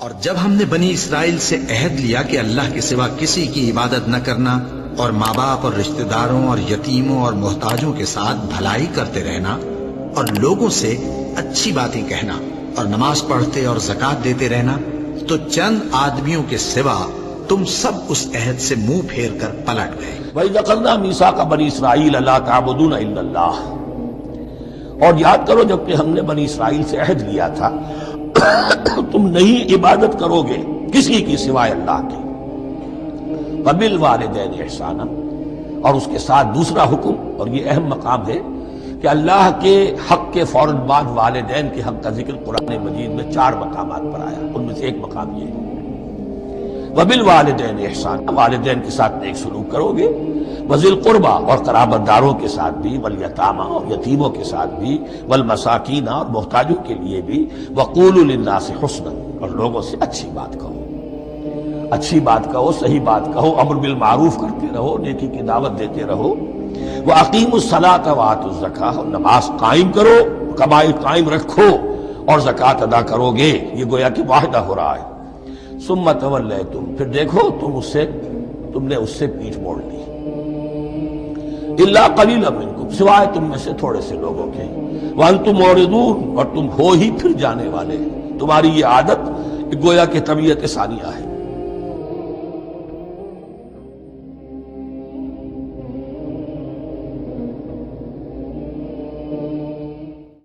اور جب ہم نے بنی اسرائیل سے عہد لیا کہ اللہ کے سوا کسی کی عبادت نہ کرنا اور ماں باپ اور رشتہ داروں اور یتیموں اور محتاجوں کے ساتھ بھلائی کرتے رہنا اور لوگوں سے اچھی باتیں کہنا اور نماز پڑھتے اور زکوٰۃ دیتے رہنا، تو چند آدمیوں کے سوا تم سب اس عہد سے منہ پھیر کر پلٹ گئے۔ وَإِذْ أَخَذْنَا مِيثَاقَ بَنِي إِسْرَائِيلَ لَا تَعْبُدُونَ إِلَّا اللَّهَ، اور یاد کرو جب کہ ہم نے بنی اسرائیل سے عہد لیا تھا تم نہیں عبادت کرو گے کسی کی سوائے اللہ کی۔ وَبِالْوَالِدَيْنِ إِحْسَانًا، اور اس کے ساتھ دوسرا حکم، اور یہ اہم مقام ہے کہ اللہ کے حق کے فوراً بعد والدین کے حق کا ذکر قرآن مجید میں 4 مقامات پر آیا، ان میں سے ایک مقام یہ ہے وَبِالْوَالِدَيْنِ إِحْسَانًا، والدین کے ساتھ نیک سلوک کرو گے، وَذِي الْقُرْبَىٰ، اور قرابت داروں کے ساتھ بھی، وَالْيَتَامَىٰ، اور یتیموں کے ساتھ بھی، وَالْمَسَاكِينَ، اور محتاجوں کے لیے بھی، وَقُولُوا لِلنَّاسِ حُسْنًا، اور لوگوں سے اچھی بات کہو، اچھی بات کہو، صحیح بات کہو، امر بالمعروف کرتے رہو، نیکی کی دعوت دیتے رہو، وَأَقِيمُوا الصَّلَاةَ وَآتُوا الزَّكَاةَ، اور نماز قائم کرو، کمائی قائم رکھو اور زکوٰۃ ادا کرو گے، یہ گویا کہ معاہدہ ہو رہا ہے۔ ثُمَّ تَوَلَّيْتُمْ، پھر دیکھو تم نے اس سے پیٹھ موڑ لی، إِلَّا قَلِيلًا مِنْكُمْ، سوائے تم میں سے تھوڑے سے لوگوں کے، وَأَنْتُمْ مُعْرِضُونَ، اور تم ہو ہی پھر جانے والے، تمہاری یہ عادت گویا کہ طبیعت ثانیہ ہے۔